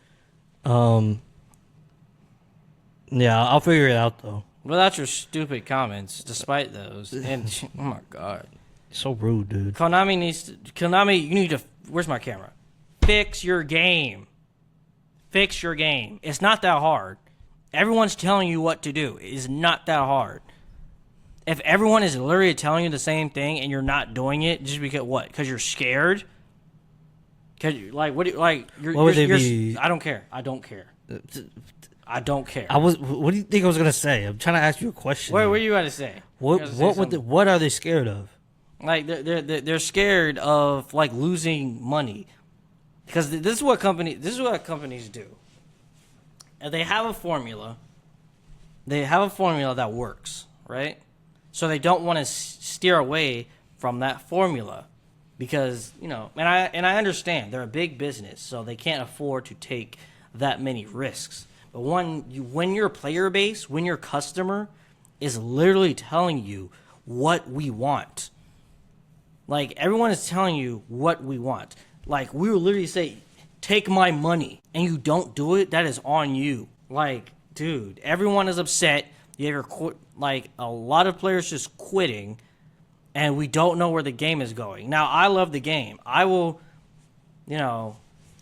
Yeah, I'll figure it out though. Without your stupid comments, despite those, and oh my god, So rude, dude. Konami, you need to. Where's my camera? Fix your game. Fix your game. It's not that hard. Everyone's telling you what to do. It is not that hard. If everyone is literally telling you the same thing and you're not doing it, just because what? Because you're scared. Cause like what? You're, What would they you're, be? I don't care. I don't care. I don't care. What do you think I was gonna say? I'm trying to ask you a question. What are you about to say? What are they scared of? Like they're scared of like losing money, because this is what companies do. And they have a formula. They have a formula that works, right? So they don't want to steer away from that formula, because and I understand they're a big business, so they can't afford to take that many risks. But when your player base, when your customer is literally telling you what we want. Like, everyone is telling you what we want. Like, we will literally say, take my money, and you don't do it, that is on you. Like, dude, everyone is upset. You have a lot of players just quitting, and we don't know where the game is going. Now, I love the game. I will,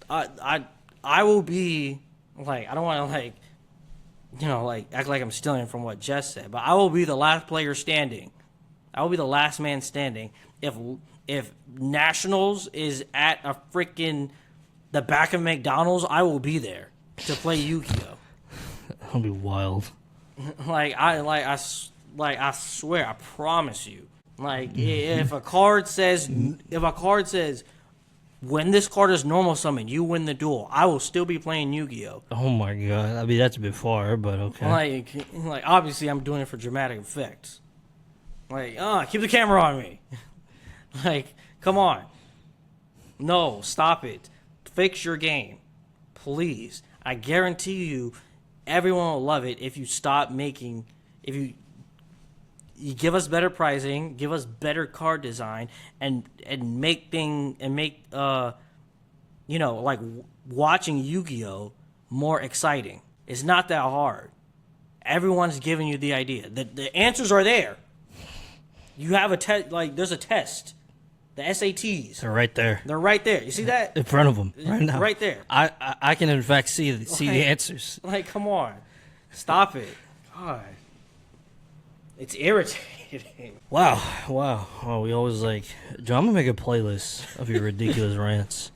I will be, like, I don't want to, act like I'm stealing from what Jess said, but I will be the last player standing. I will be the last man standing. If Nationals is at a freaking the back of McDonald's, I will be there to play Yu-Gi-Oh. That'll be wild. I swear, I promise you. Like, if a card says when this card is normal summon, you win the duel, I will still be playing Yu-Gi-Oh. Oh my god. I mean, that's a bit far, but okay. Like obviously I'm doing it for dramatic effects. Like, keep the camera on me. Like, come on. No, stop it. Fix your game. Please. I guarantee you everyone will love it if you stop making, if you give us better pricing, give us better card design, and make watching Yu-Gi-Oh more exciting. It's not that hard. Everyone's giving you the idea. The answers are there. You have a test, there's a test. The SATs. They're right there. They're right there. You see that? In front of them, right now. Right there. I can in fact see the answers. Like, come on. Stop it. God. It's irritating. Wow. Oh, we always John, I'm gonna make a playlist of your ridiculous rants.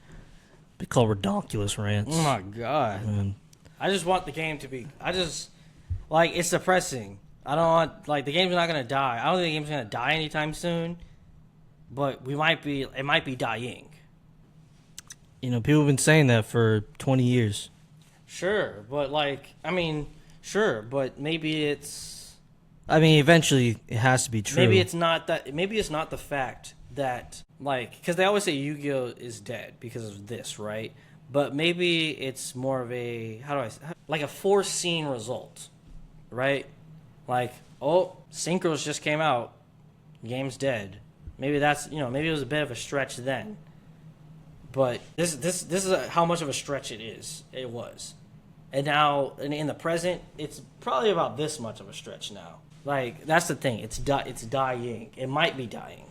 Be called Redonkulous Rants. Oh my god. Man. I just want the game to be. It's depressing. I don't want, the game's not gonna die. I don't think the game's gonna die anytime soon. But it might be dying. People have been saying that for 20 years. Sure, but sure, but maybe it's. Eventually it has to be true. Maybe it's not that. Maybe it's not the fact that because they always say Yu-Gi-Oh is dead because of this, right? But maybe it's more of a a foreseen result, right? Synchros just came out, game's dead. Maybe that's maybe it was a bit of a stretch then, but this is how much of a stretch it is. It was, and now in the present, it's probably about this much of a stretch now. That's the thing. It's dying. It might be dying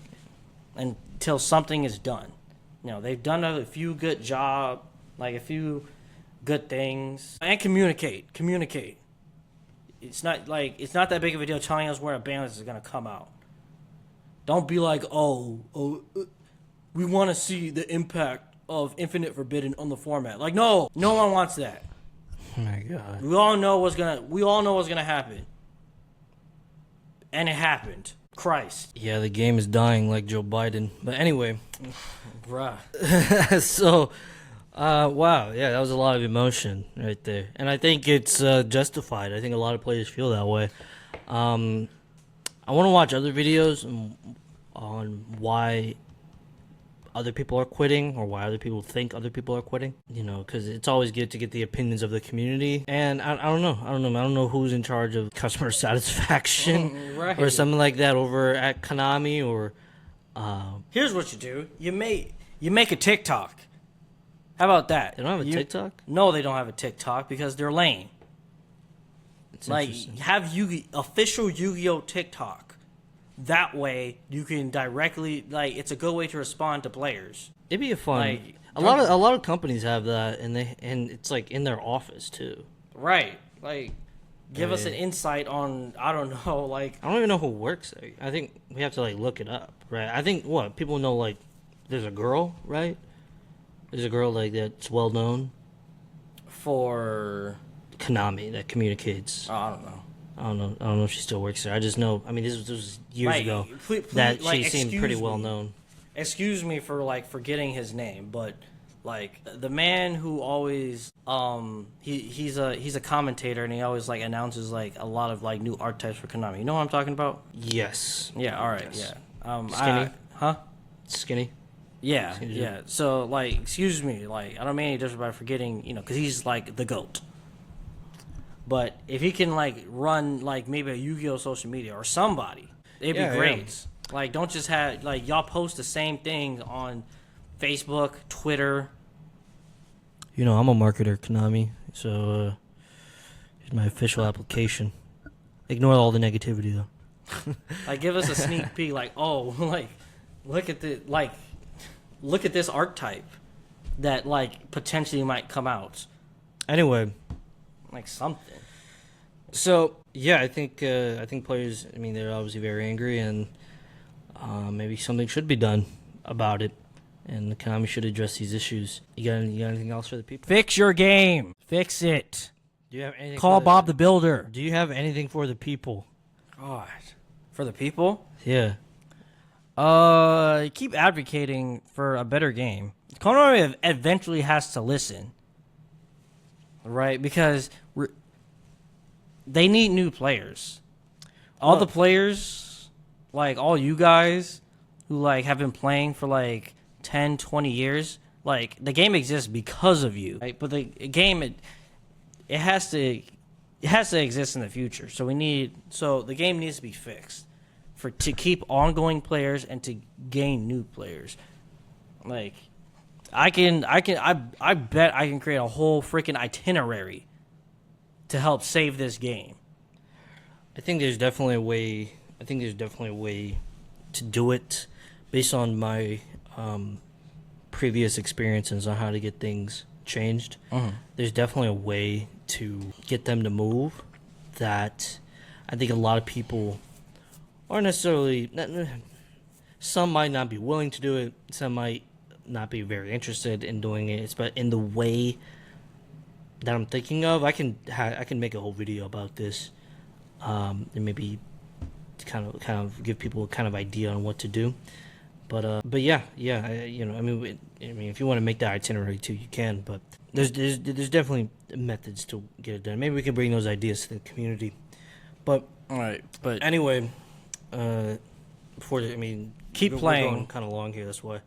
until something is done. They've done a few good a few good things, and communicate. It's not that big of a deal telling us where a balance is gonna come out. Don't be like, we want to see the impact of Infinite Forbidden on the format. No one wants that. Oh my god. We all know what's gonna happen. And it happened. Christ. Yeah, the game is dying like Joe Biden. But anyway, Bruh. so, wow, yeah, that was a lot of emotion right there, and I think it's justified. I think a lot of players feel that way. I want to watch other videos on why other people are quitting or why other people think other people are quitting. You know, because it's always good to get the opinions of the community. And I don't know who's in charge of customer satisfaction Right. or something like that over at Konami or. Here's what you do. You make a TikTok. How about that? They don't have a TikTok? No, they don't have a TikTok because they're lame. It's Like, interesting. have official Yu-Gi-Oh TikTok. That way, you can directly, like, it's a good way to respond to players. It'd be a fun. Like, a lot of companies have that, and it's like in their office too. Right. Like, give us an insight on, I don't know, like, I don't even know who works there. I think we have to like look it up, right? I think people know, like there's a girl, right? There's a girl like that's well known. for, Konami that communicates. I don't know. I don't know if she still works there. I just know. I mean, this was years Like, ago please, that like, she seemed excuse pretty me. well known. Excuse me for, like, forgetting his name, but, like, the man who always, he's a commentator, and he always, like, announces, like, a lot of, like, new archetypes for Konami. You know what I'm talking about? Yes. Yeah, all right, Yes. yeah. Skinny? Huh? Skinny. Yeah, Skinny Joe. yeah. So, like, excuse me, like, I don't mean any disrespect by forgetting, you know, because he's, like, the GOAT. But if he can, like, run, like, maybe a Yu-Gi-Oh! Social media or somebody, it'd Yeah, be great. yeah. Like, don't just have, like, y'all post the same thing on Facebook, Twitter. You know, I'm a marketer, Konami. So here's my official application. Ignore all the negativity though. Like, give us a sneak peek, like, oh, like, look at this archetype that, like, potentially might come out. Anyway. Like, something. So yeah, I think players. I mean, they're obviously very angry, and maybe something should be done about it, and the Konami should address these issues. You got anything else for the people? Fix your game. Fix it. Do you have anything? Call Bob the Builder. Do you have anything for the people? God. For the people? Yeah. Keep advocating for a better game. Konami eventually has to listen. Right? Because they need new players. All the players, like all you guys who like have been playing for like 10, 20 years, like the game exists because of you. Right? But the game it has to exist in the future. So the game needs to be fixed to keep ongoing players and to gain new players. Like I bet I can create a whole freaking itinerary to help save this game. I think there's definitely a way to do it based on my previous experiences on how to get things changed. There's definitely a way to get them to move that I think a lot of people aren't necessarily. Some might not be willing to do it. Some might not be very interested in doing it. But in the way that I'm thinking of, I can make a whole video about this, and maybe kind of give people a kind of idea on what to do. But yeah, I mean, if you want to make that itinerary too, you can. But there's definitely methods to get it done. Maybe we can bring those ideas to the community. But All right, but anyway, keep we're playing. going kind of long here. That's why.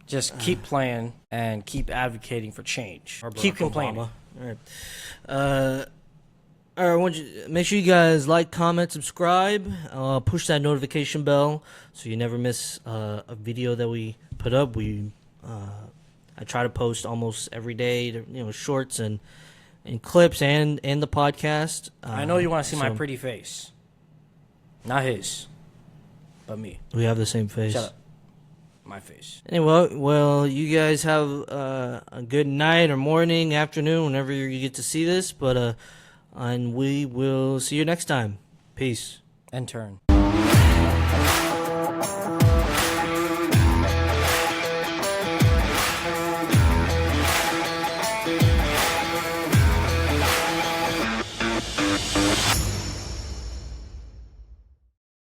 Just keep playing and keep advocating for change. Or Keep Barack complaining. Obama. All right. All right. I want you make sure you guys like, comment, subscribe, push that notification bell so you never miss a video that we put up. I try to post almost every day, shorts and clips and the podcast. I know you want to see my pretty face. Not his, but me. We have the same face. Shut up. My face. Anyway, well, you guys have a good night or morning, afternoon, whenever you get to see this. But and we will see you next time. Peace. And turn.